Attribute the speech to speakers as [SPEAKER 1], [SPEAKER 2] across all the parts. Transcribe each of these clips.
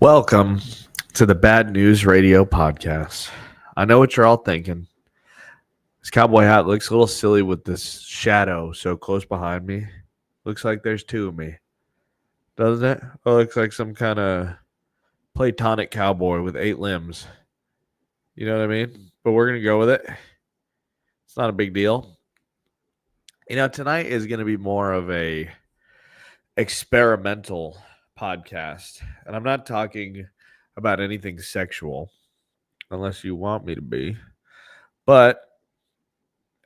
[SPEAKER 1] Welcome to the Bad News Radio podcast. I know what you're all thinking. This cowboy hat looks a little silly with this shadow so close behind me. Looks like there's two of me, doesn't it? It looks like some kind of Platonic cowboy with 8 limbs. You know what I mean? But we're going to go with it. It's not a big deal. Tonight is going to be more of a experimental podcast. And I'm not talking about anything sexual unless you want me to be. But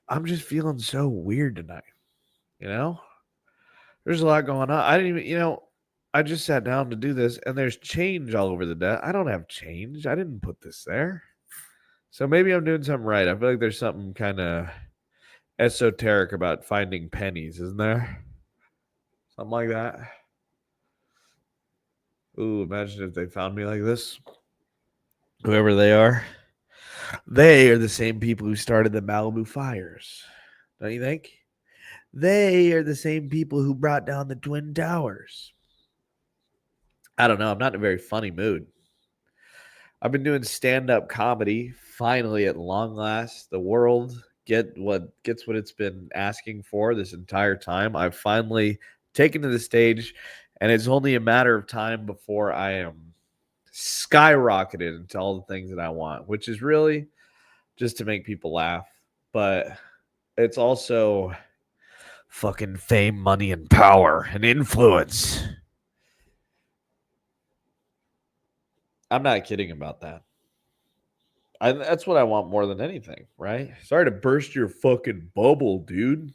[SPEAKER 1] I'm just feeling so weird tonight. You know, there's a lot going on. I didn't even, I just sat down to do this and there's change all over the desk. I don't have change. I didn't put this there. So maybe I'm doing something right. I feel like there's something kind of esoteric about finding pennies, isn't there? Something like that. Ooh, imagine if they found me like this. Whoever they are the same people who started the Malibu fires. Don't you think? They are the same people who brought down the Twin Towers. I don't know. I'm not in a very funny mood. I've been doing stand-up comedy. Finally, at long last, the world gets what it's been asking for this entire time. I've finally taken to the stage, and it's only a matter of time before I am skyrocketed into all the things that I want, which is really just to make people laugh. But it's also fucking fame, money, and power and influence. I'm not kidding about that. That's what I want more than anything, right? Sorry to burst your fucking bubble, dude.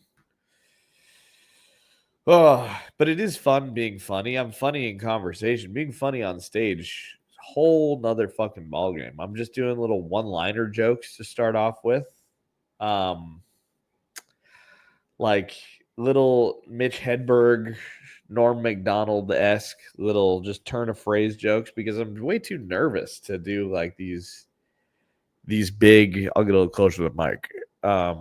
[SPEAKER 1] Oh, but it is fun being funny. I'm funny in conversation. Being funny on stage, whole nother fucking ballgame. I'm just doing little one-liner jokes to start off with. Like little Mitch Hedberg, Norm Macdonald-esque little just turn of phrase jokes because I'm way too nervous to do like these big. I'll get a little closer to the mic. I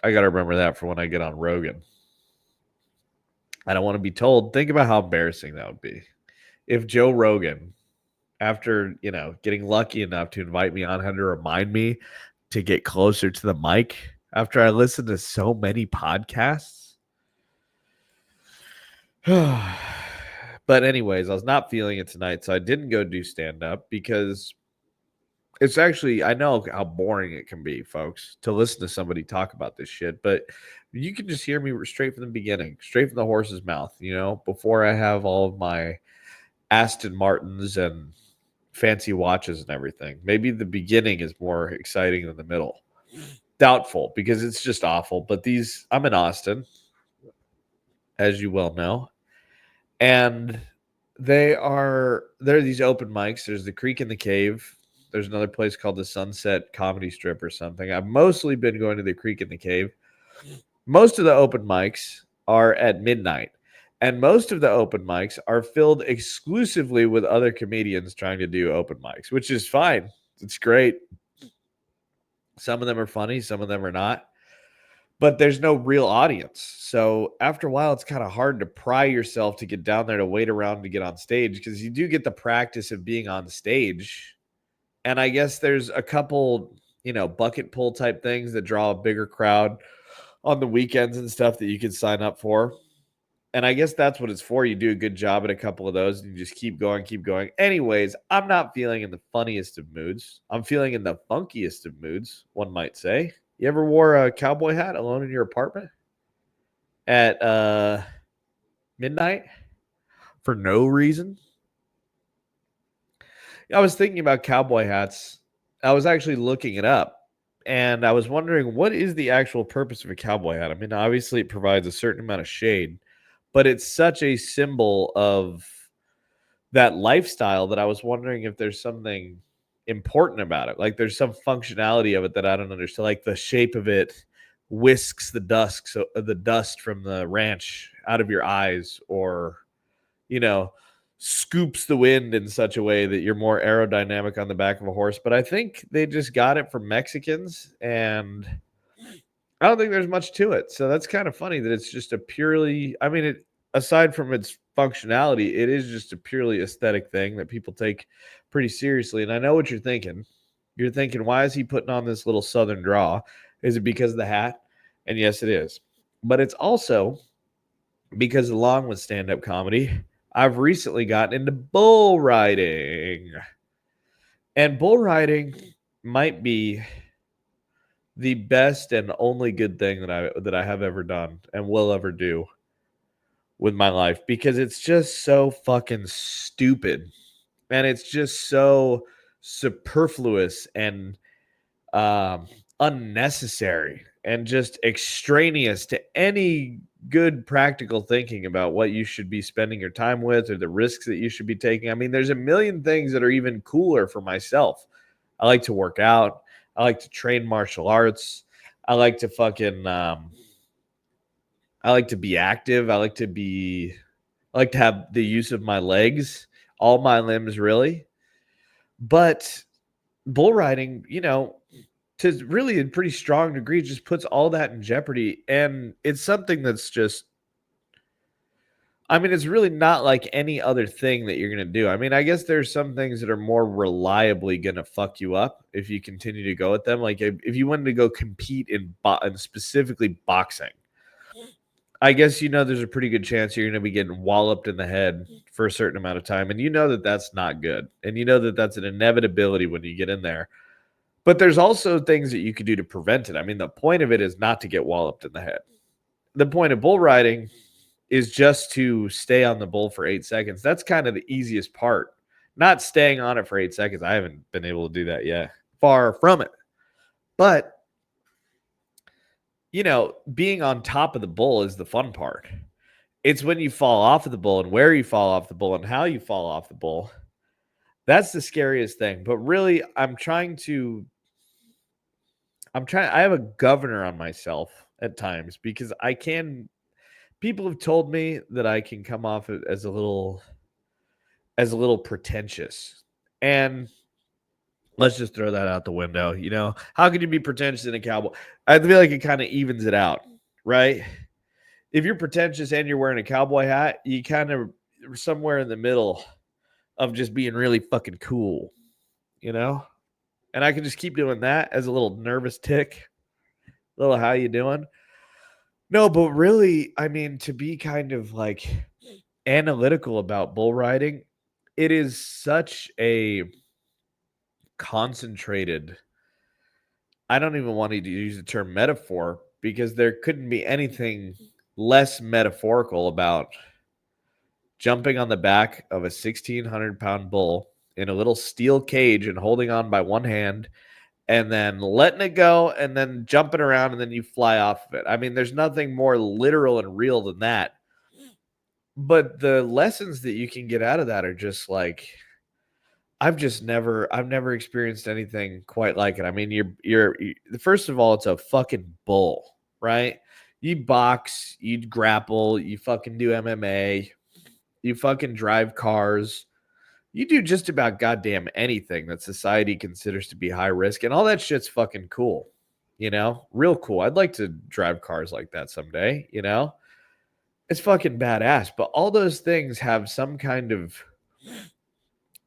[SPEAKER 1] got to remember that for when I get on Rogan. I don't want to be told. Think about how embarrassing that would be if Joe Rogan, after getting lucky enough to invite me on, had to remind me to get closer to the mic after I listened to so many podcasts. But anyways, I was not feeling it tonight, so I didn't go do stand up because it's actually, I know how boring it can be, folks, to listen to somebody talk about this shit, but you can just hear me straight from the beginning, straight from the horse's mouth, before I have all of my Aston Martins and fancy watches and everything. Maybe the beginning is more exciting than the middle. Doubtful, because it's just awful. But I'm in Austin, as you well know, and there are these open mics. There's the Creek in the Cave. There's another place called the Sunset Comedy Strip or something. I've mostly been going to the Creek in the Cave. Most of the open mics are at midnight, and most of the open mics are filled exclusively with other comedians trying to do open mics, which is fine. It's great. Some of them are funny, some of them are not. But there's no real audience. So after a while, it's kind of hard to pry yourself to get down there to wait around to get on stage because you do get the practice of being on stage. And I guess there's a couple, bucket pull type things that draw a bigger crowd on the weekends and stuff that you can sign up for. And I guess that's what it's for. You do a good job at a couple of those and you just keep going, keep going. Anyways, I'm not feeling in the funniest of moods. I'm feeling in the funkiest of moods, one might say. You ever wore a cowboy hat alone in your apartment at midnight for no reason? I was thinking about cowboy hats. I was actually looking it up. And I was wondering, what is the actual purpose of a cowboy hat? I mean, obviously it provides a certain amount of shade, but it's such a symbol of that lifestyle that I was wondering if there's something important about it. Like there's some functionality of it that I don't understand. Like the shape of it whisks the dust from the ranch out of your eyes, or scoops the wind in such a way that you're more aerodynamic on the back of a horse. But I think they just got it from Mexicans, and I don't think there's much to it. So that's kind of funny that it's just aside from its functionality, it is just a purely aesthetic thing that people take pretty seriously. And I know what you're thinking. You're thinking, why is he putting on this little southern draw? Is it because of the hat? And yes, it is. But it's also because along with stand-up comedy, I've recently gotten into bull riding. And bull riding might be the best and only good thing that I have ever done and will ever do with my life, because it's just so fucking stupid, and it's just so superfluous and um, unnecessary and just extraneous to any good practical thinking about what you should be spending your time with or the risks that you should be taking. I mean, there's a million things that are even cooler for myself. I like to work out. I like to train martial arts. I like to fucking I like to be active. I like to have the use of my legs, all my limbs really. But bull riding, to really a pretty strong degree, just puts all that in jeopardy. And it's something that's just, I mean, it's really not like any other thing that you're going to do. I mean, I guess there's some things that are more reliably going to fuck you up if you continue to go at them. Like if you wanted to go compete in specifically boxing, I guess there's a pretty good chance you're going to be getting walloped in the head for a certain amount of time, and that that's not good, and that that's an inevitability when you get in there. But there's also things that you can do to prevent it. I mean, the point of it is not to get walloped in the head. The point of bull riding is just to stay on the bull for 8 seconds. That's kind of the easiest part. Not staying on it for 8 seconds. I haven't been able to do that yet. Far from it. But being on top of the bull is the fun part. It's when you fall off of the bull and where you fall off the bull and how you fall off the bull. That's the scariest thing. But really, I have a governor on myself at times, because people have told me that I can come off as a little pretentious. And let's just throw that out the window. How can you be pretentious in a cowboy? I feel like it kind of evens it out, right? If you're pretentious and you're wearing a cowboy hat, you kind of somewhere in the middle of just being really fucking cool, you know? And I can just keep doing that as a little nervous tick. Little how you doing? No, but really, I mean, to be kind of like analytical about bull riding, it is such a concentrated, I don't even want to use the term metaphor, because there couldn't be anything less metaphorical about jumping on the back of a 1,600-pound bull in a little steel cage and holding on by one hand and then letting it go and then jumping around and then you fly off of it. I mean, there's nothing more literal and real than that. But the lessons that you can get out of that are just like, I've never experienced anything quite like it. I mean, you're first of all, it's a fucking bull, right? You box, you grapple, you fucking do MMA, you fucking drive cars. You do just about goddamn anything that society considers to be high risk, and all that shit's fucking cool. Real cool. I'd like to drive cars like that someday, It's fucking badass, but all those things have some kind of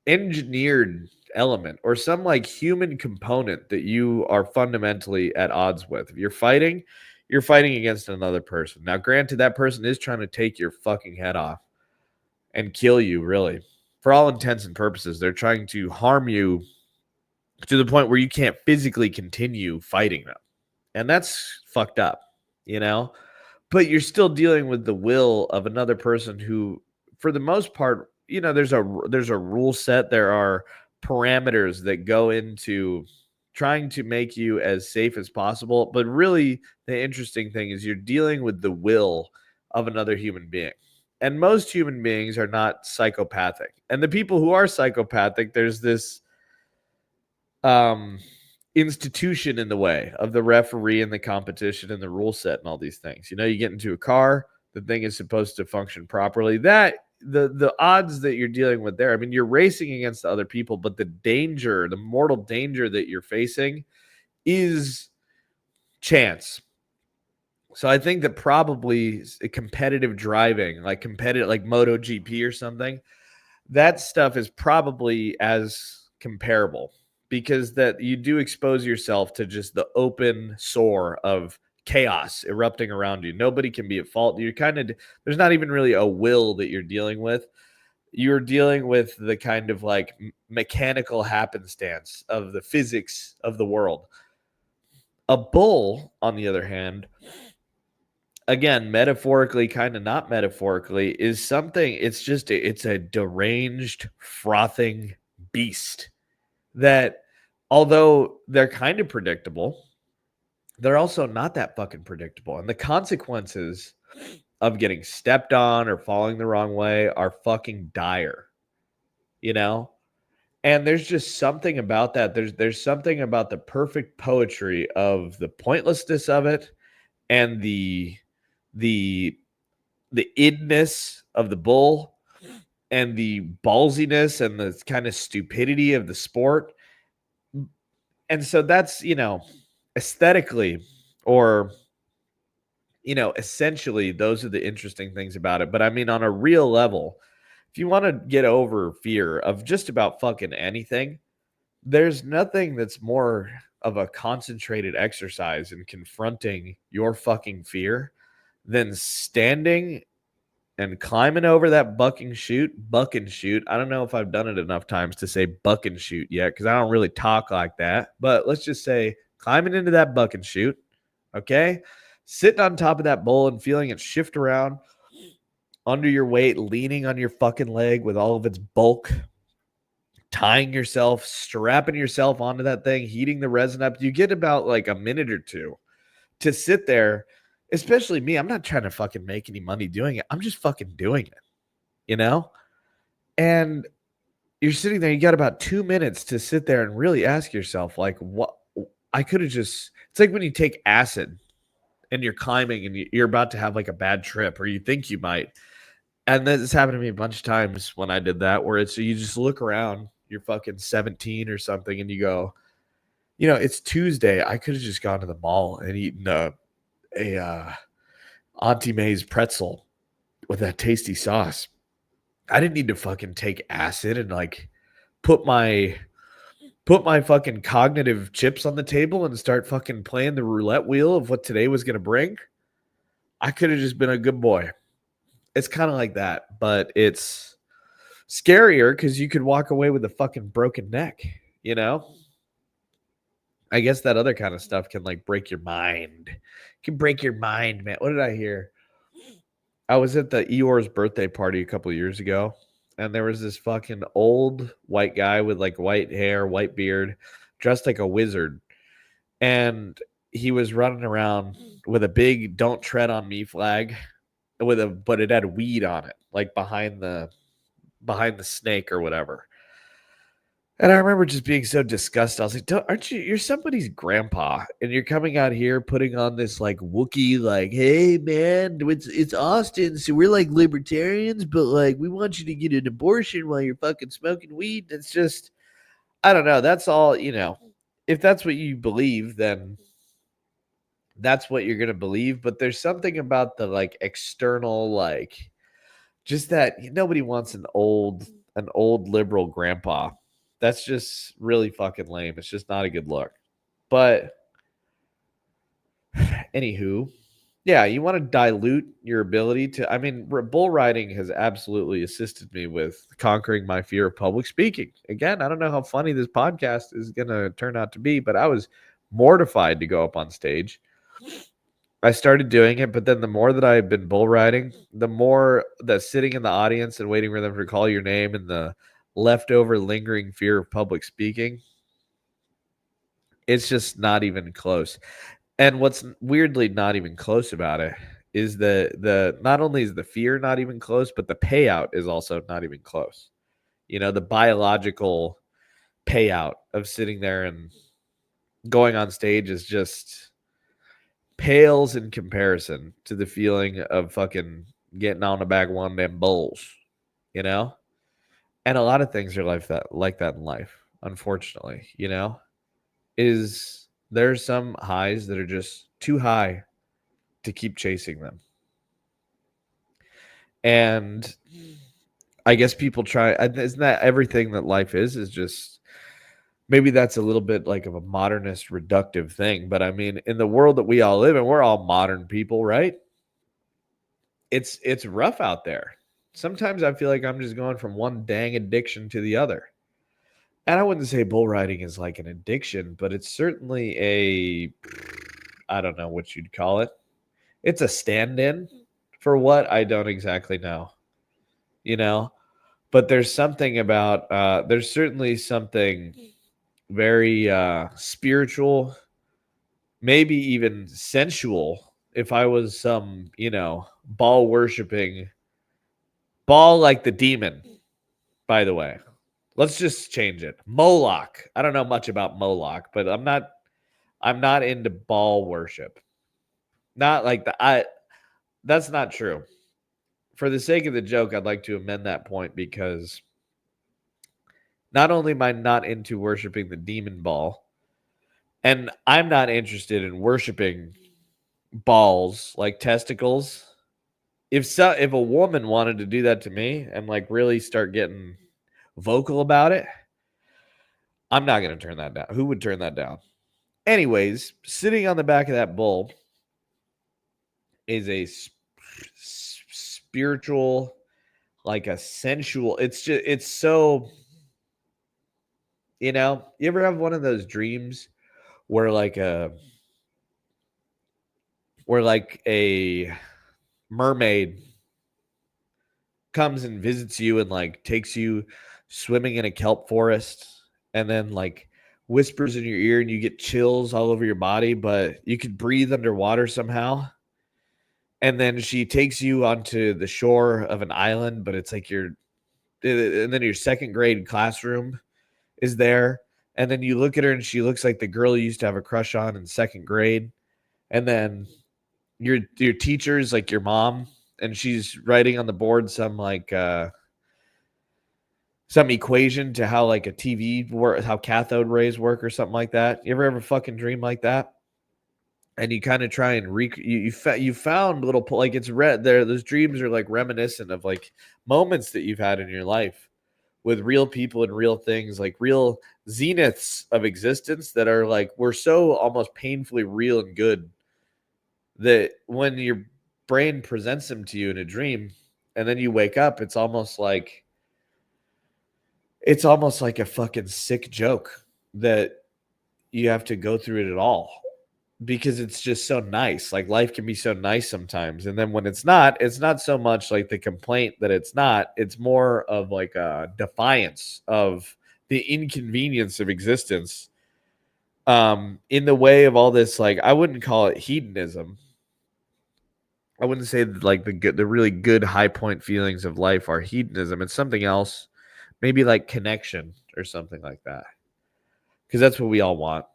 [SPEAKER 1] engineered element or some like human component that you are fundamentally at odds with. If you're fighting against another person. Now, granted, that person is trying to take your fucking head off and kill you, really. For all intents and purposes, they're trying to harm you to the point where you can't physically continue fighting them. And that's fucked up, you know? But you're still dealing with the will of another person who, for the most part, there's a rule set. There are parameters that go into trying to make you as safe as possible. But really, the interesting thing is you're dealing with the will of another human being. And most human beings are not psychopathic. And the people who are psychopathic, there's this institution in the way of the referee and the competition and the rule set and all these things. You get into a car, the thing is supposed to function properly. That the odds that you're dealing with there, I mean, you're racing against other people, but the mortal danger that you're facing is chance. So I think that probably competitive driving, like competitive, like MotoGP or something, that stuff is probably as comparable because that you do expose yourself to just the open sore of chaos erupting around you. Nobody can be at fault. You're kind of there's not even really a will that you're dealing with. You're dealing with the kind of like mechanical happenstance of the physics of the world. A bull, on the other hand, again, metaphorically, kind of not metaphorically, is something. It's a deranged, frothing beast that, although they're kind of predictable, they're also not that fucking predictable. And the consequences of getting stepped on or falling the wrong way are fucking dire, you know? And there's just something about that. There's something about the perfect poetry of the pointlessness of it and the the idness of the bull and the ballsiness and the kind of stupidity of the sport. And so that's, aesthetically or, essentially those are the interesting things about it. But I mean, on a real level, if you want to get over fear of just about fucking anything, there's nothing that's more of a concentrated exercise in confronting your fucking fear than standing and climbing over that buck and shoot. I don't know if I've done it enough times to say buck and shoot yet because I don't really talk like that. But let's just say climbing into that buck and shoot, okay? Sitting on top of that bowl and feeling it shift around under your weight, leaning on your fucking leg with all of its bulk, tying yourself, strapping yourself onto that thing, heating the resin up. You get about like a minute or two to sit there, especially me. I'm not trying to fucking make any money doing it. I'm just fucking doing it, you know? And you're sitting there, you got about 2 minutes to sit there and really ask yourself, like, what I could have just, it's like when you take acid and you're climbing and you're about to have like a bad trip or you think you might. And this happened to me a bunch of times when I did that, where it's you just look around, you're fucking 17 or something, and you go, it's Tuesday. I could have just gone to the mall and eaten a Auntie Mae's pretzel with that tasty sauce. I didn't need to fucking take acid and like put my fucking cognitive chips on the table and start fucking playing the roulette wheel of what today was going to bring. I could have just been a good boy. It's kind of like that, but it's scarier because you could walk away with a fucking broken neck, you know? I guess that other kind of stuff can like break your mind. It can break your mind, man. What did I hear? I was at the Eeyore's birthday party a couple of years ago, and there was this fucking old white guy with like white hair, white beard, dressed like a wizard. And he was running around with a big "Don't Tread on Me" flag but it had weed on it, like behind the snake or whatever. And I remember just being so disgusted. I was like, aren't you? You're somebody's grandpa, and you're coming out here putting on this like Wookiee, like, hey man, it's Austin, so we're like libertarians, but like we want you to get an abortion while you're fucking smoking weed. It's just, I don't know. That's all, If that's what you believe, then that's what you're gonna believe. But there's something about the like external, like just that nobody wants an old liberal grandpa. That's just really fucking lame. It's just not a good look. But anywho, yeah, you want to dilute your ability to. I mean, bull riding has absolutely assisted me with conquering my fear of public speaking. Again, I don't know how funny this podcast is going to turn out to be, but I was mortified to go up on stage. I started doing it, but then the more that I've been bull riding, the more that sitting in the audience and waiting for them to call your name and the leftover lingering fear of public speaking, it's just not even close. And what's weirdly not even close about it is the not only is the fear not even close, but the payout is also not even close. The biological payout of sitting there and going on stage is just pales in comparison to the feeling of fucking getting on the back of one of them bulls, you know? And a lot of things are like that in life, unfortunately, is there's some highs that are just too high to keep chasing them. And I guess people try, isn't that everything that life is just, maybe that's a little bit like of a modernist reductive thing. But I mean, in the world that we all live in, we're all modern people, right? It's rough out there. Sometimes I feel like I'm just going from one dang addiction to the other. And I wouldn't say bull riding is like an addiction, but it's certainly I don't know what you'd call it. It's a stand-in for what I don't exactly know, you know. But there's something about there's certainly something very spiritual, maybe even sensual. If I was some, ball worshiping ball like the demon, by the way. Let's just change it. Moloch. I don't know much about Moloch, but I'm not into ball worship. Not like the I That's not true. For the sake of the joke, I'd like to amend that point because not only am I not into worshiping the demon ball, and I'm not interested in worshiping balls like testicles. If a woman wanted to do that to me and like really start getting vocal about it, I'm not going to turn that down. Who would turn that down? Anyways, sitting on the back of that bull is a spiritual, like a sensual. It's so, you ever have one of those dreams where a mermaid comes and visits you and like takes you swimming in a kelp forest and then like whispers in your ear and you get chills all over your body, but you can breathe underwater somehow. And then she takes you onto the shore of an island, but it's like and then your second grade classroom is there. And then you look at her and she looks like the girl you used to have a crush on in second grade. And then your teacher's like your mom, and she's writing on the board some equation to how like a TV how cathode rays work or something like that. You ever fucking dream like that? And you kind of try and you found little like it's red there. Those dreams are like reminiscent of like moments that you've had in your life with real people and real things, like real zeniths of existence that are like we're so almost painfully real and good that when your brain presents them to you in a dream and then you wake up, it's almost like a fucking sick joke that you have to go through it at all because it's just so nice. Like life can be so nice sometimes. And then when it's not so much like the complaint that it's not, it's more of like a defiance of the inconvenience of existence. In the way of all this, like I wouldn't call it hedonism. I wouldn't say that like the really good high point feelings of life are hedonism. It's something else, maybe like connection or something like that. Because that's what we all want.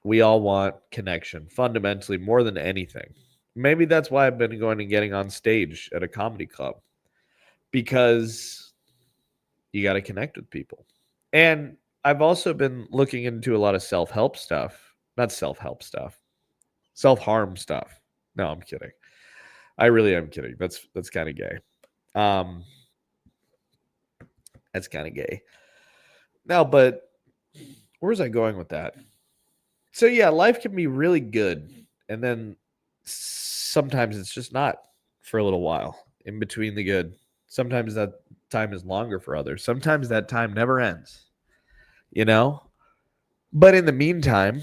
[SPEAKER 1] We all want connection fundamentally more than anything. Maybe that's why I've been going and getting on stage at a comedy club because you got to connect with people. And I've also been looking into a lot of self-help stuff, not self-help stuff, self-harm stuff. No, I'm kidding. I really am kidding. That's kind of gay. Um, that's kind of gay. No, but where's I going with that? So yeah, life can be really good, and then sometimes it's just not for a little while in between the good. Sometimes that time is longer for others. Sometimes that time never ends, you know? But in the meantime,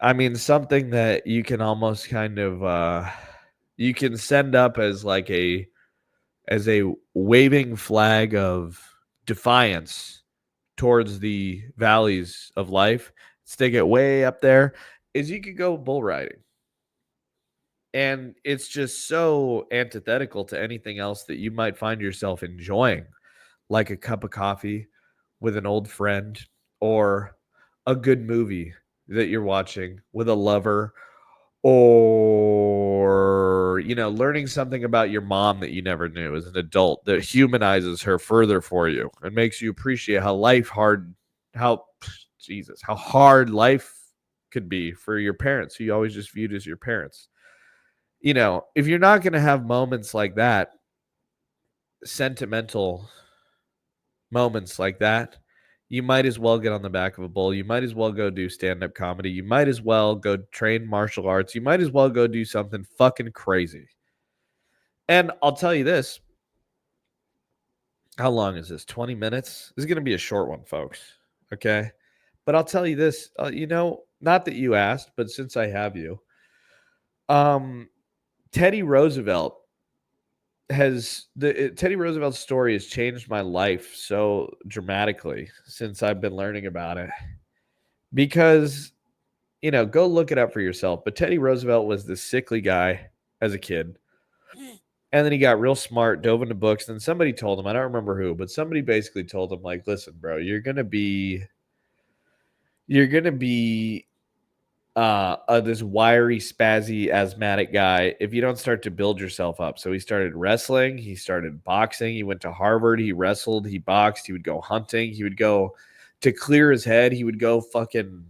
[SPEAKER 1] I mean something that you can almost kind of you can send up as a waving flag of defiance towards the valleys of life, stick it way up there, is you could go bull riding. And it's just so antithetical to anything else that you might find yourself enjoying, like a cup of coffee with an old friend or a good movie that you're watching with a lover or learning something about your mom that you never knew as an adult that humanizes her further for you and makes you appreciate how Jesus, how hard life could be for your parents who you always just viewed as your parents. if you're not going to have moments like that, sentimental moments like that, you might as well get on the back of a bull. You might as well go do stand-up comedy. You might as well go train martial arts. You might as well go do something fucking crazy. And I'll tell you this. How long is this? 20 minutes? This is going to be a short one, folks. Okay. But I'll tell you this, not that you asked, but since I have you, um, Teddy Roosevelt Teddy Roosevelt's story has changed my life so dramatically since I've been learning about it. Because, go look it up for yourself. But Teddy Roosevelt was this sickly guy as a kid. And then he got real smart, dove into books. And somebody told him, I don't remember who, but somebody basically told him, like, listen, bro, you're gonna be this wiry, spazzy, asthmatic guy if you don't start to build yourself up. So he started wrestling, he started boxing, he went to Harvard, he wrestled, he boxed, he would go hunting, he would go to clear his head, he would go fucking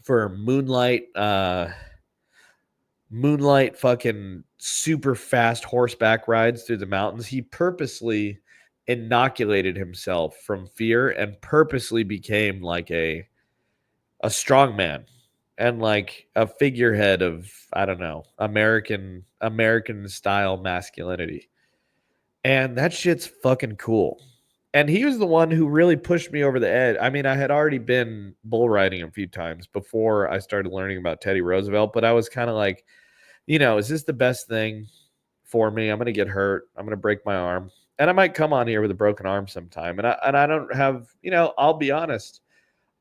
[SPEAKER 1] for moonlight fucking super fast horseback rides through the mountains. He purposely inoculated himself from fear and purposely became like a strong man and like a figurehead of, I don't know, American style masculinity. And that shit's fucking cool. And he was the one who really pushed me over the edge. I mean, I had already been bull riding a few times before I started learning about Teddy Roosevelt, but I was kind of like, is this the best thing for me? I'm going to get hurt. I'm going to break my arm. And I might come on here with a broken arm sometime. And I don't have, I'll be honest.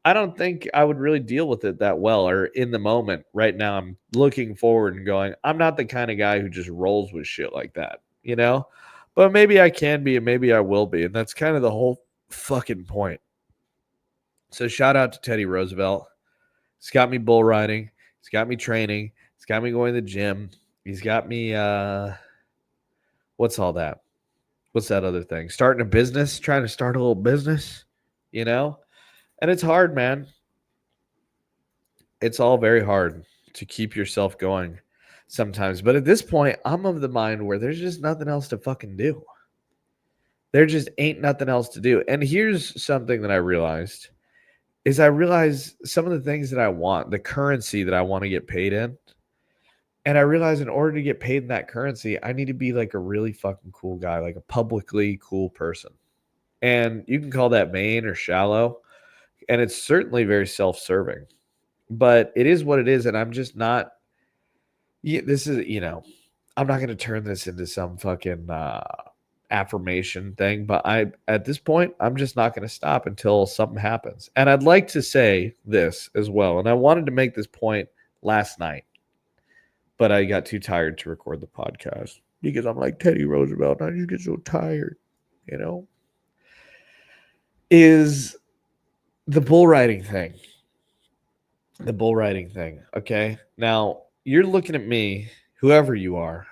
[SPEAKER 1] I don't think I would really deal with it that well or in the moment. Right now, I'm looking forward and going, I'm not the kind of guy who just rolls with shit like that. But maybe I can be and maybe I will be. And that's kind of the whole fucking point. So shout out to Teddy Roosevelt. He's got me bull riding. He's got me training. He's got me going to the gym. He's got me, what's all that? What's that other thing? Starting a business, trying to start a little business, you know? And it's hard, man. It's all very hard to keep yourself going sometimes. But at this point, I'm of the mind where there's just nothing else to fucking do. There just ain't nothing else to do. And here's something that I realized is I realized some of the things that I want, the currency that I want to get paid in. And I realized in order to get paid in that currency, I need to be like a really fucking cool guy, like a publicly cool person. And you can call that vain or shallow. And it's certainly very self-serving. But it is what it is. And I'm just not, this is, I'm not going to turn this into some fucking affirmation thing. But at this point, I'm just not going to stop until something happens. And I'd like to say this as well. And I wanted to make this point last night. But I got too tired to record the podcast because I'm like Teddy Roosevelt. I just get so tired, Is the bull riding thing. The bull riding thing. Okay. Now, you're looking at me, whoever you are,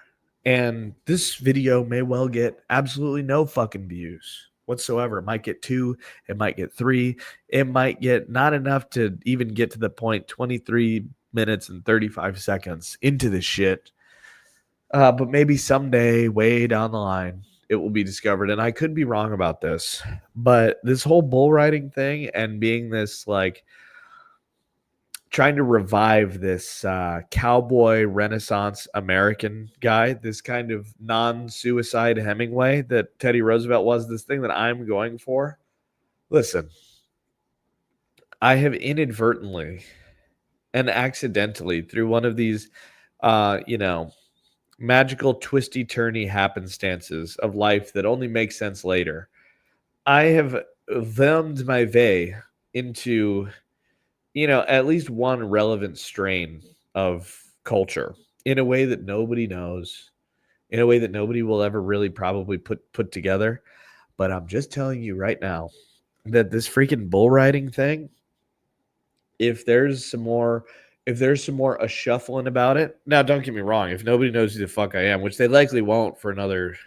[SPEAKER 1] and this video may well get absolutely no fucking views whatsoever. It might get 2, it might get 3, it might get not enough to even get to the point 23 minutes and 35 seconds into this shit. But maybe someday, way down the line, it will be discovered. And I could be wrong about this, but this whole bull riding thing and being this like trying to revive this cowboy Renaissance American guy, this kind of non-suicide Hemingway that Teddy Roosevelt was, this thing that I'm going for. Listen, I have inadvertently and accidentally through one of these, magical twisty turny happenstances of life that only make sense later, I have whelmed my way into, at least one relevant strain of culture in a way that nobody knows, in a way that nobody will ever really probably put together. But I'm just telling you right now that this freaking bull riding thing, if there's some more a shuffling about it. Now, don't get me wrong. If nobody knows who the fuck I am, which they likely won't for another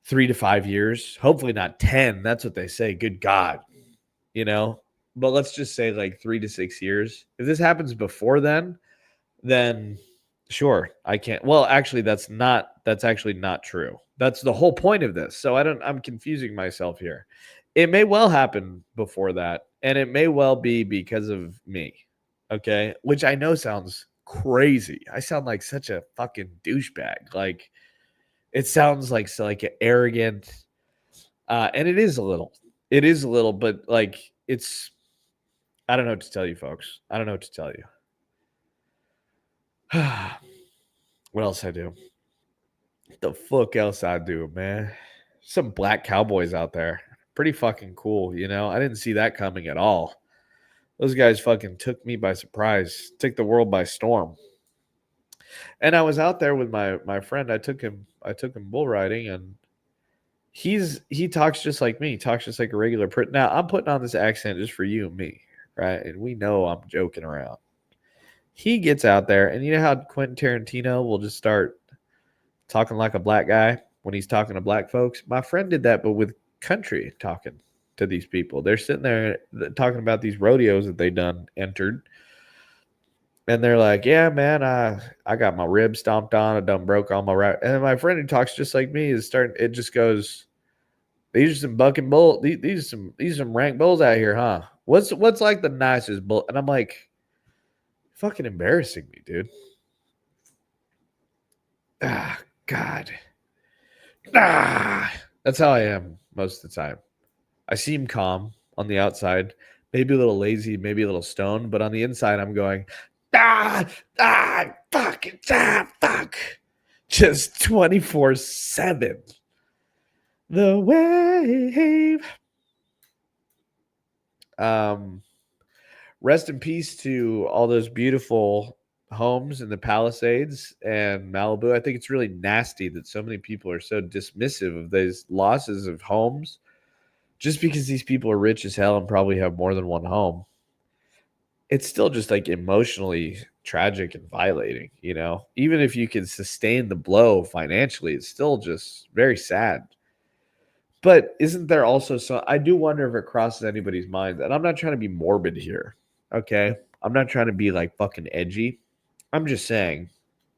[SPEAKER 1] 3 to 5 years, hopefully not 10. That's what they say. Good God, you know. But let's just say like 3 to 6 years. If this happens before then Sure, I can't. Well, actually, that's actually not true. That's the whole point of this. So I'm confusing myself here. It may well happen before that, and it may well be because of me. Okay, which I know sounds crazy. I sound like such a fucking douchebag. Like it sounds like so like arrogant, and it is a little. It is a little, but like it's. I don't know what to tell you, folks. I don't know what to tell you. What else I do? The fuck else I do, man? Some black cowboys out there. Pretty fucking cool, you know? I didn't see that coming at all. Those guys fucking took me by surprise, took the world by storm. And I was out there with my friend. I took him bull riding, and he talks just like me. He talks just like a regular person. Now, I'm putting on this accent just for you and me, right? And we know I'm joking around. He gets out there, and you know how Quentin Tarantino will just start talking like a black guy when he's talking to black folks. My friend did that, but with country talking to these people. They're sitting there talking about these rodeos that they done entered. And they're like, yeah, man, I got my ribs stomped on. I done broke all my right. And then my friend who talks just like me is starting. It just goes, these are some bucking bull. These are some rank bulls out here, huh? What's like the nicest bull? And I'm like, fucking embarrassing me, dude. Ah, God. Ah, that's how I am most of the time. I seem calm on the outside, maybe a little lazy, maybe a little stoned, but on the inside, I'm going, ah, fuck, just 24/7. The wave. Um, Rest in peace to all those beautiful homes in the Palisades and Malibu. I think it's really nasty that so many people are so dismissive of those losses of homes just because these people are rich as hell and probably have more than one home. It's still just like emotionally tragic and violating, you know? Even if you can sustain the blow financially, it's still just very sad. But isn't there also so I do wonder if it crosses anybody's mind, and I'm not trying to be morbid here. Okay. I'm not trying to be like fucking edgy. I'm just saying,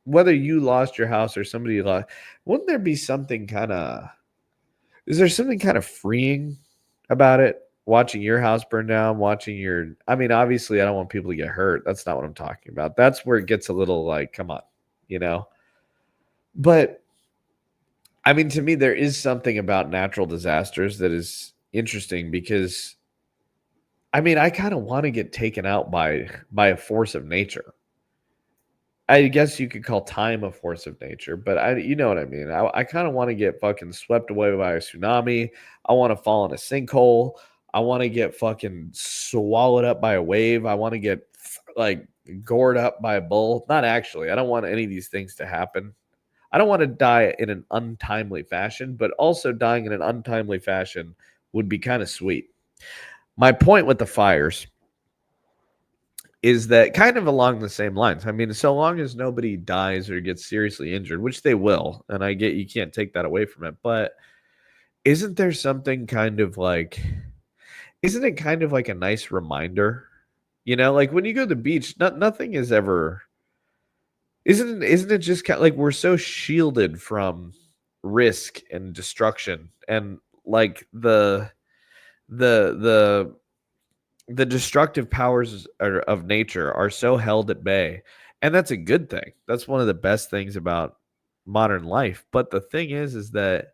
[SPEAKER 1] whether you lost your house or somebody lost, wouldn't there be something kind of is there something kind of freeing about it? Watching your house burn down, watching your I mean, obviously I don't want people to get hurt. That's not what I'm talking about. That's where it gets a little like, come on, you know? But I mean, to me, there is something about natural disasters that is interesting because I mean, I kind of want to get taken out by a force of nature. I guess you could call time a force of nature, but you know what I mean. I kind of want to get fucking swept away by a tsunami. I want to fall in a sinkhole. I want to get fucking swallowed up by a wave. I want to get like gored up by a bull. Not actually. I don't want any of these things to happen. I don't want to die in an untimely fashion, but also dying in an untimely fashion would be kind of sweet. My point with the fires is that kind of along the same lines. I mean, so long as nobody dies or gets seriously injured, which they will, and I get you can't take that away from it, but isn't there something kind of like isn't it kind of like a nice reminder? You know, like when you go to the beach, nothing is ever isn't it just kind of like we're so shielded from risk and destruction and like the the destructive powers of nature are so held at bay, and that's a good thing. That's one of the best things about modern life. But the thing is that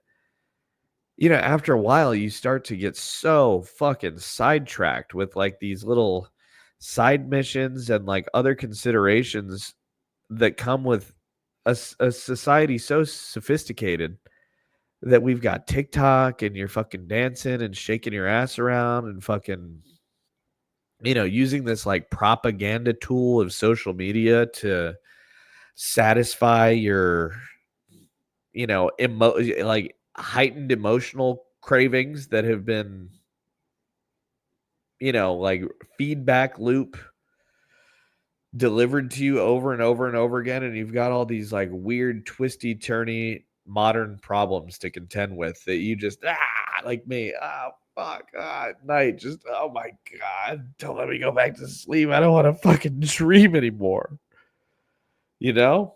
[SPEAKER 1] after a while you start to get so fucking sidetracked with like these little side missions and like other considerations that come with a society so sophisticated that we've got TikTok and you're fucking dancing and shaking your ass around and fucking using this like propaganda tool of social media to satisfy your, like heightened emotional cravings that have been, like feedback loop delivered to you over and over and over again. And you've got all these like weird, twisty, turny modern problems to contend with that you just, like me, fuck, at night, just, oh my God, don't let me go back to sleep. I don't want to fucking dream anymore. You know?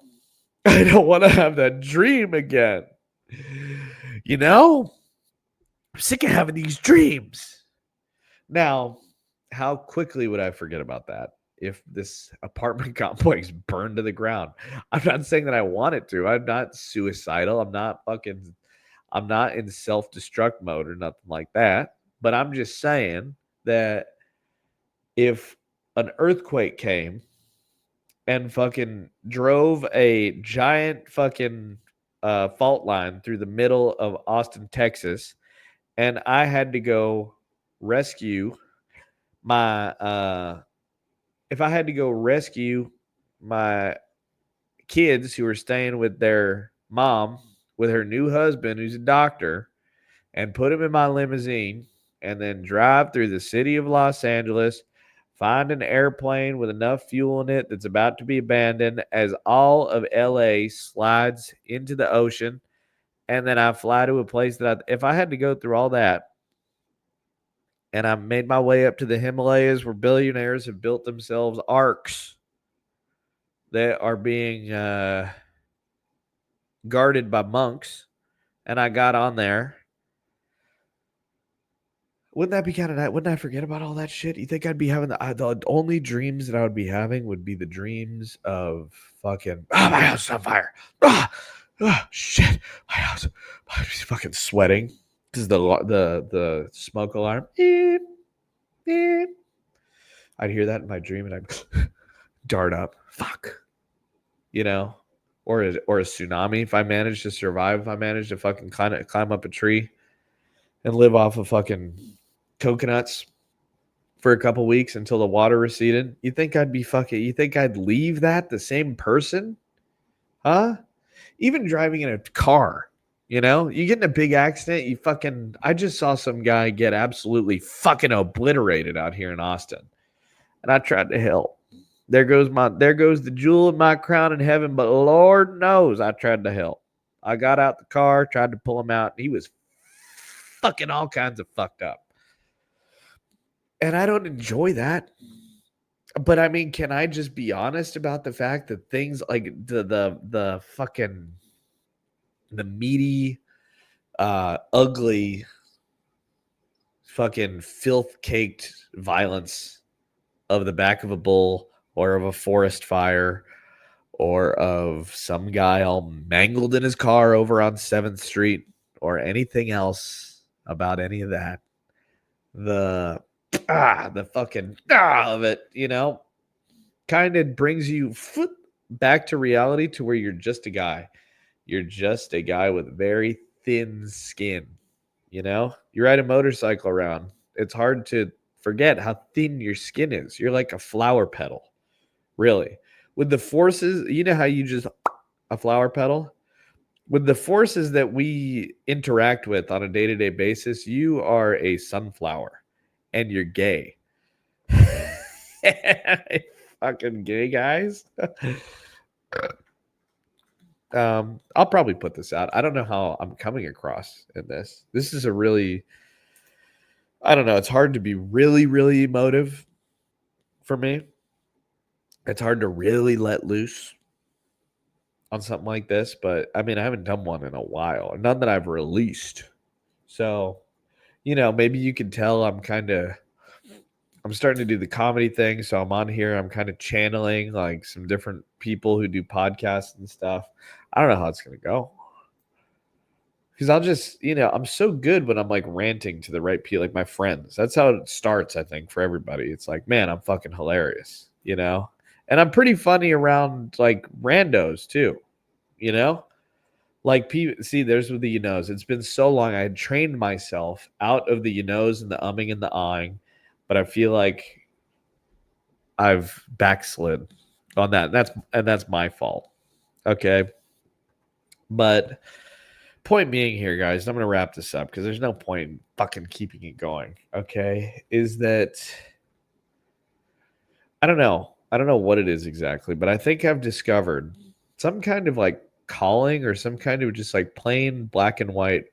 [SPEAKER 1] I don't want to have that dream again. You know, I'm sick of having these dreams. Now, how quickly would I forget about that if this apartment complex burned to the ground? I'm not saying that I want it to. I'm not suicidal. I'm not in self destruct mode or nothing like that. But I'm just saying that if an earthquake came and fucking drove a giant fucking fault line through the middle of Austin, Texas, and I had to go rescue my if I had to go rescue my kids who were staying with their mom with her new husband who's a doctor and put him in my limousine and then drive through the city of Los Angeles, find an airplane with enough fuel in it that's about to be abandoned as all of LA slides into the ocean, and then I fly to a place that if I had to go through all that and I made my way up to the Himalayas where billionaires have built themselves arcs that are being guarded by monks, and I got on there. Wouldn't that be kind of nice? Wouldn't I forget about all that shit? You think I'd be having the only dreams that I would be having would be the dreams of fucking my house is on fire. Shit, my house. I'm just fucking sweating because the smoke alarm. Beep, beep. I'd hear that in my dream and I'd dart up. Fuck, you know, or a tsunami. If I managed to survive, if I managed to fucking climb up a tree and live off of fucking coconuts for a couple weeks until the water receded. You think I'd be fucking? You think I'd leave that the same person? Huh? Even driving in a car, you get in a big accident. You fucking. I just saw some guy get absolutely fucking obliterated out here in Austin, and I tried to help. There goes the jewel in my crown in heaven, but Lord knows I tried to help. I got out the car, tried to pull him out, and he was fucking all kinds of fucked up. And I don't enjoy that. But I mean, can I just be honest about the fact that things like the fucking the meaty, ugly, fucking filth caked violence of the back of a bull or of a forest fire or of some guy all mangled in his car over on 7th Street or anything else about any of that. The fucking of it, kind of brings you back to reality to where you're just a guy. You're just a guy with very thin skin. You ride a motorcycle around. It's hard to forget how thin your skin is. You're like a flower petal, really. With the forces, you know how you just a flower petal? With the forces that we interact with on a day to day basis, you are a sunflower and you're gay. Fucking gay guys. I'll probably put this out. I don't know how I'm coming across in this. This is a really, I don't know. It's hard to be really, really emotive for me. It's hard to really let loose on something like this, but I mean, I haven't done one in a while, none that I've released. So, maybe you can tell I'm starting to do the comedy thing. So I'm on here. I'm kind of channeling like some different people who do podcasts and stuff. I don't know how it's going to go. Because I'll just, I'm so good when I'm like ranting to the right people, like my friends. That's how it starts, I think, for everybody. It's like, man, I'm fucking hilarious. And I'm pretty funny around like randos too, you know? Like, people, see, there's with the It's been so long. I had trained myself out of the and the umming and the ahhing, but I feel like I've backslid on that. That's my fault. Okay. But point being here, guys, I'm going to wrap this up because there's no point in fucking keeping it going. Okay. Is that I don't know. I don't know what it is exactly, but I think I've discovered some kind of like calling or some kind of just like plain black and white,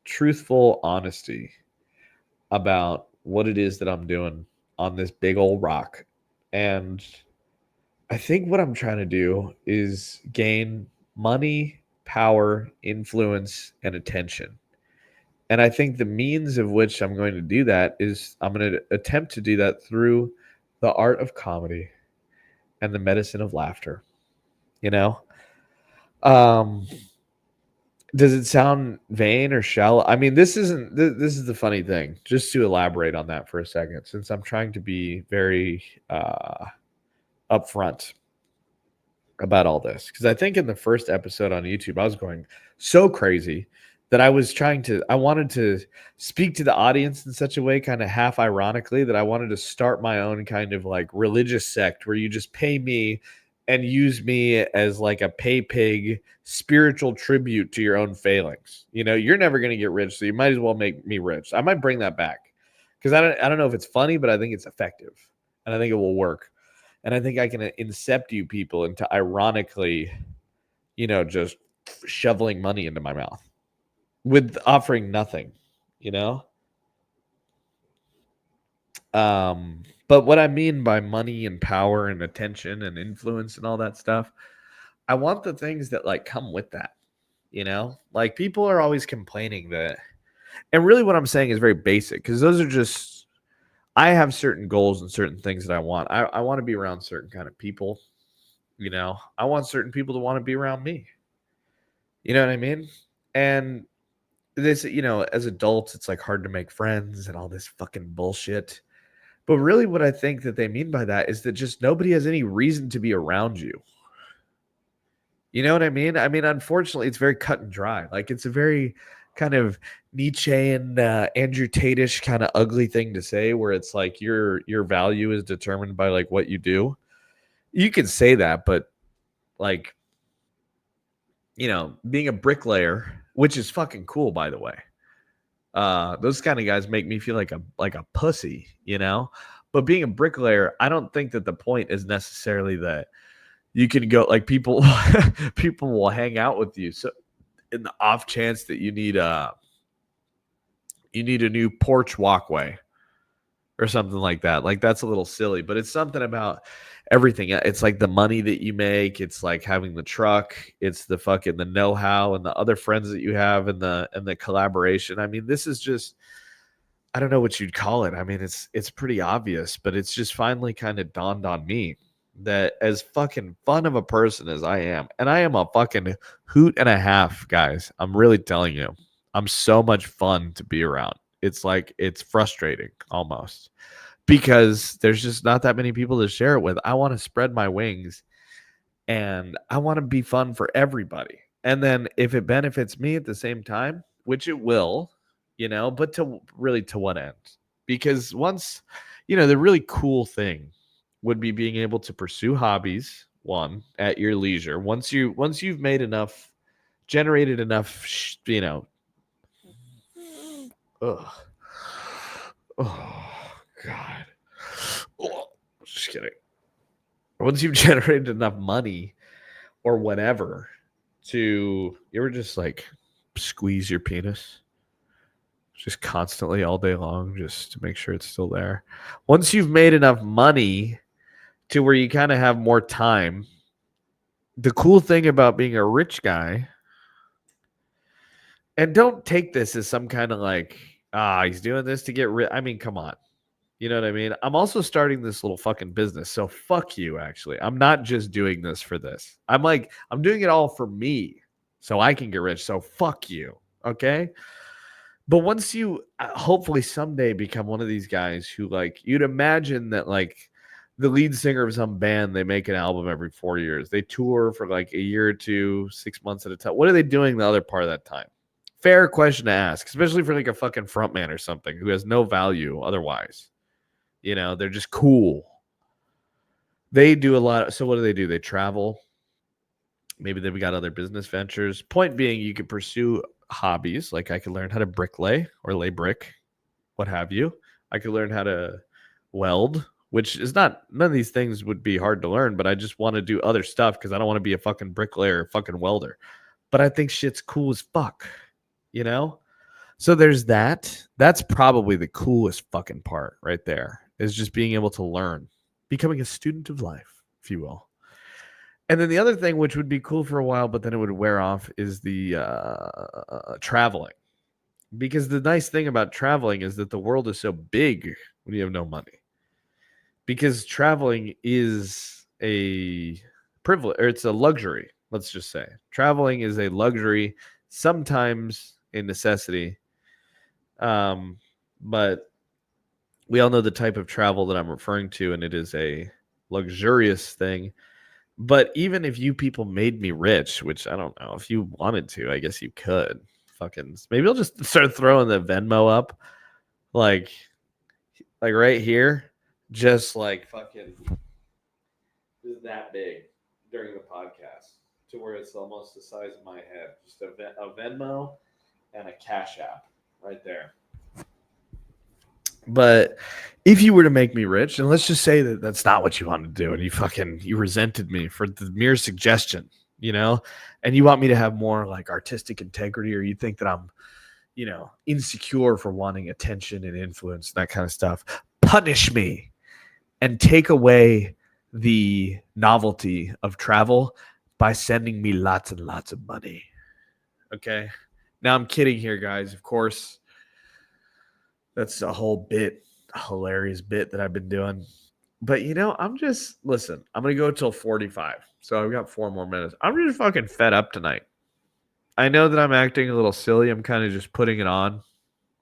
[SPEAKER 1] truthful honesty about what it is that I'm doing on this big old rock. And I think what I'm trying to do is gain money, power, influence, and attention. And I think the means of which I'm going to do that is I'm going to attempt to do that through the art of comedy and the medicine of laughter. You know, um, does it sound vain or shallow? I mean, this isn't. This is the funny thing. Just to elaborate on that for a second, since I'm trying to be very upfront about all this, because I think in the first episode on YouTube, I was going so crazy that I wanted to speak to the audience in such a way, kind of half ironically, that I wanted to start my own kind of like religious sect where you just pay me and use me as like a pay pig spiritual tribute to your own failings. You know, you're never going to get rich, so you might as well make me rich. I might bring that back because I don't know if it's funny, but I think it's effective and I think it will work. And I think I can incept you people into ironically, just shoveling money into my mouth with offering nothing, you know? But what I mean by money and power and attention and influence and all that stuff, I want the things that like come with that, you know? Like people are always complaining that, and really what I'm saying is very basic because those are just, I have certain goals and certain things that I want. I want to be around certain kind of people. I want certain people to want to be around me. You know what I mean? And this, as adults, it's like hard to make friends and all this fucking bullshit. But really, what I think that they mean by that is that just nobody has any reason to be around you. You know what I mean? I mean, unfortunately, it's very cut and dry. Like, it's a very kind of Nietzschean, Andrew Tate-ish kind of ugly thing to say, where it's like your value is determined by like what you do. You can say that, but like being a bricklayer, which is fucking cool, by the way. Those kind of guys make me feel like a pussy, you know. But being a bricklayer, I don't think that the point is necessarily that you can go like people people will hang out with you. So in the off chance that you need a new porch walkway or something like that. Like that's a little silly, but it's something about everything. It's like the money that you make, it's like having the truck, it's the fucking the know-how and the other friends that you have and the collaboration. I mean, this is just I don't know what you'd call it. I mean, it's pretty obvious, but it's just finally kind of dawned on me that as fucking fun of a person as I am, and I am a fucking hoot and a half, guys. I'm really telling you. I'm so much fun to be around. It's like it's frustrating almost because there's just not that many people to share it with. I want to spread my wings and I want to be fun for everybody. And then if it benefits me at the same time, which it will, but to what end? Because once, the really cool thing would be being able to pursue hobbies one at your leisure. Once you've made enough, generated enough, ugh. Oh God. Oh, just kidding. Once you've generated enough money or whatever to you ever just like squeeze your penis just constantly all day long just to make sure it's still there. Once you've made enough money to where you kind of have more time, the cool thing about being a rich guy, and don't take this as some kind of like, he's doing this to get rich. I mean, come on. You know what I mean? I'm also starting this little fucking business. So fuck you, actually. I'm not just doing this for this. I'm doing it all for me so I can get rich. So fuck you. Okay. But once you hopefully someday become one of these guys who like you'd imagine that like the lead singer of some band, they make an album every 4 years. They tour for like a year or two, 6 months at a time. What are they doing the other part of that time? Fair question to ask, especially for like a fucking frontman or something who has no value otherwise. They're just cool. They do a lot. So what do? They travel. Maybe they've got other business ventures. Point being, you could pursue hobbies. Like I could learn how to bricklay or lay brick, what have you. I could learn how to weld, which is not, none of these things would be hard to learn, but I just want to do other stuff because I don't want to be a fucking bricklayer or fucking welder. But I think shit's cool as fuck, you know? So there's that. That's probably the coolest fucking part right there is just being able to learn, becoming a student of life, if you will. And then the other thing, which would be cool for a while, but then it would wear off, is the traveling. Because the nice thing about traveling is that the world is so big when you have no money. Because traveling is a privilege, or it's a luxury. Let's just say traveling is a luxury, sometimes a necessity. But we all know the type of travel that I'm referring to, and it is a luxurious thing. But even if you people made me rich, which I don't know, if you wanted to, I guess you could. Fucking maybe I'll just start throwing the Venmo up, like right here, just like fucking is that big during the podcast, to where it's almost the size of my head. Just a Venmo and a Cash App right there. But if you were to make me rich, and let's just say that that's not what you wanted to do, and you resented me for the mere suggestion, and you want me to have more like artistic integrity, or you think that I'm, insecure for wanting attention and influence, that kind of stuff, punish me and take away the novelty of travel by sending me lots and lots of money. Okay. Now I'm kidding here, guys. Of course, that's a whole bit, a hilarious bit that I've been doing. But listen, I'm going to go till 45. So I've got 4 more minutes. I'm just fucking fed up tonight. I know that I'm acting a little silly. I'm kind of just putting it on.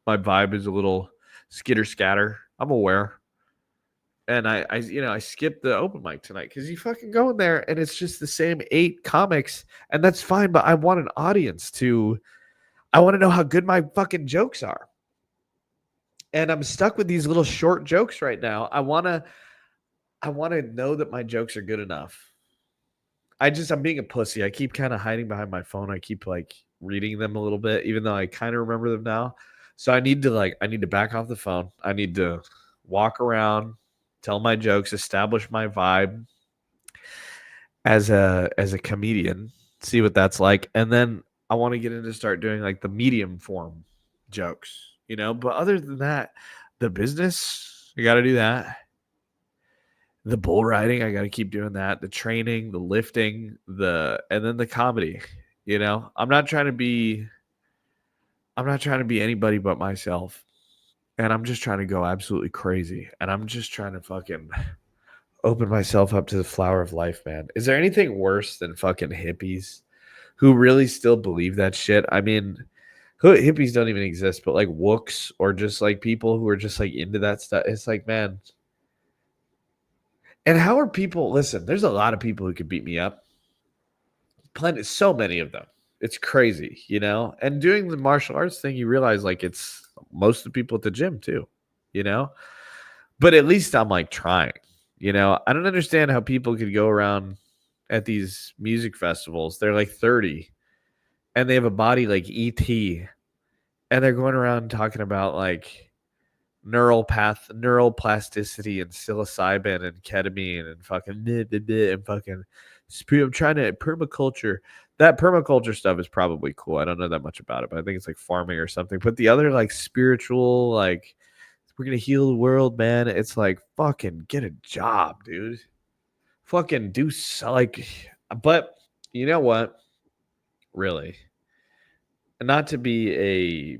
[SPEAKER 1] My vibe is a little skitter scatter. I'm aware. And I skipped the open mic tonight because you fucking go in there and it's just the same 8 comics, and that's fine. But I want an audience I want to know how good my fucking jokes are. And I'm stuck with these little short jokes right now. I want to know that my jokes are good enough. I'm being a pussy. I keep kind of hiding behind my phone. I keep like reading them a little bit, even though I kind of remember them now. So I need to back off the phone. I need to walk around, tell my jokes, establish my vibe as a comedian, see what that's like. And then I want to get into start doing like the medium form jokes, but other than that, the business, I got to do that. The bull riding, I got to keep doing that. The training, the lifting, and then the comedy. I'm not trying to be anybody but myself. And I'm just trying to go absolutely crazy. And I'm just trying to fucking open myself up to the flower of life, man. Is there anything worse than fucking hippies who really still believe that shit? I mean, hippies don't even exist, but like wooks or just like people who are just like into that stuff. It's like, man. And how are people? Listen, there's a lot of people who could beat me up. So many of them. It's crazy, And doing the martial arts thing, you realize like it's most of the people at the gym too, But at least I'm like trying, I don't understand how people could go around at these music festivals. They're like 30 and they have a body like ET, and they're going around talking about like neuroplasticity and psilocybin and ketamine and fucking and fucking I'm trying to permaculture. That permaculture stuff is probably cool. I don't know that much about it, but I think it's like farming or something. But the other like spiritual, like we're gonna heal the world, man. It's like fucking get a job, dude. Fucking do so, like, but you know what? Really, not to be a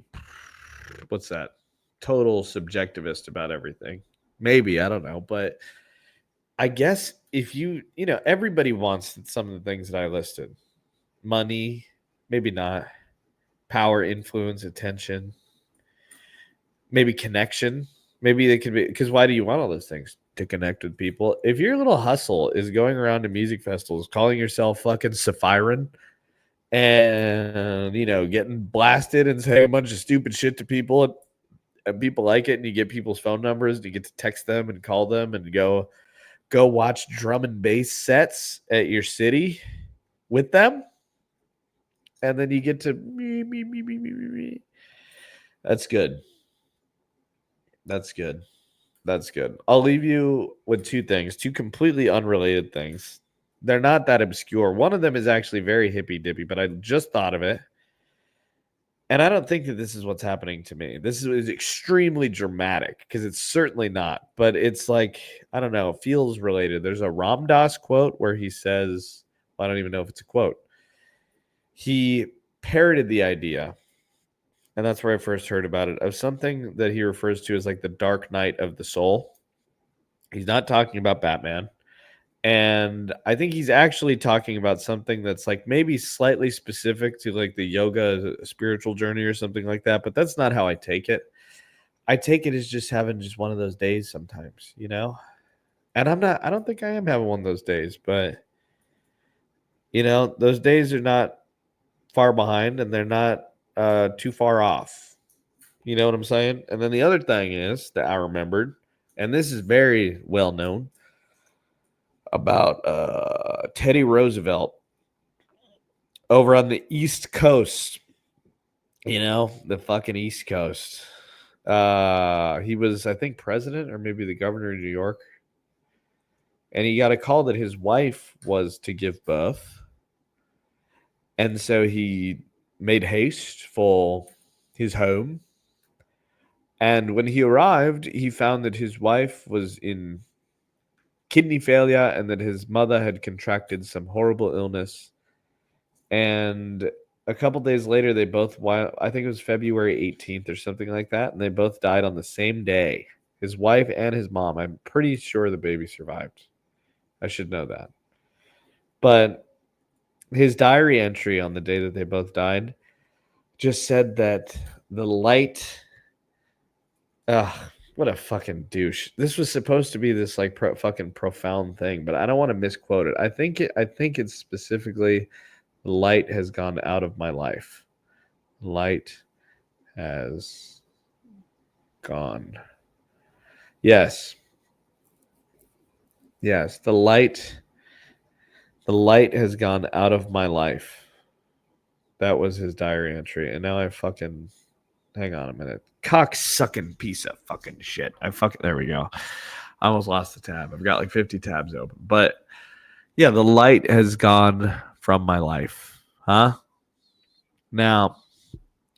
[SPEAKER 1] what's that? Total subjectivist about everything. Maybe, I don't know, but I guess if everybody wants some of the things that I listed. Money, maybe not. Power, influence, attention, maybe connection. Maybe they could be, because why do you want all those things? To connect with people. If your little hustle is going around to music festivals, calling yourself fucking Saphiron and, getting blasted and saying a bunch of stupid shit to people, and people like it, and you get people's phone numbers, and you get to text them and call them and go watch drum and bass sets at your city with them, and then you get to me. That's good. That's good. That's good. I'll leave you with 2 things, 2 completely unrelated things. They're not that obscure. One of them is actually very hippy dippy, but I just thought of it. And I don't think that this is what's happening to me. This is extremely dramatic because it's certainly not. But it's like, I don't know, it feels related. There's a Ram Dass quote where he says, I don't even know if it's a quote. He parroted the idea, and that's where I first heard about it, of something that he refers to as like the dark night of the soul. He's not talking about Batman. And I think he's actually talking about something that's like maybe slightly specific to like the yoga spiritual journey or something like that. But that's not how I take it. I take it as just having just one of those days sometimes, you know? And I don't think I am having one of those days, but those days are not far behind and they're not too far off. You know what I'm saying? And then the other thing is that I remembered, and this is very well known about Teddy Roosevelt over on the East Coast, the fucking East Coast. He was, I think, president or maybe the governor of New York. And he got a call that his wife was to give birth. And so he made haste for his home. And when he arrived, he found that his wife was in kidney failure and that his mother had contracted some horrible illness. And a couple days later, they both, I think it was February 18th or something like that, and they both died on the same day. His wife and his mom. I'm pretty sure the baby survived. I should know that. But his diary entry on the day that they both died just said that the light. Ugh, what a fucking douche. This was supposed to be this like fucking profound thing, but I don't want to misquote it. I think it's specifically light has gone out of my life. Light has gone. Yes. Yes, the light has gone out of my life. That was his diary entry. And now I fucking hang on a minute. Cock-sucking piece of fucking shit. There we go. I almost lost the tab. I've got like 50 tabs open. But yeah, the light has gone from my life. Huh? Now,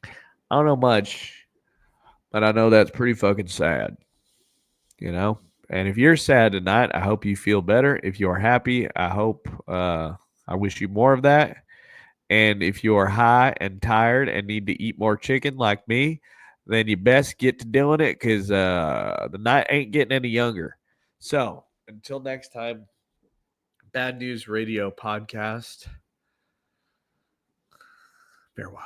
[SPEAKER 1] I don't know much, but I know that's pretty fucking sad. You know? And if you're sad tonight, I hope you feel better. If you're happy, I wish you more of that. And if you're high and tired and need to eat more chicken like me, then you best get to doing it because the night ain't getting any younger. So until next time, Bad News Radio Podcast. Farewell.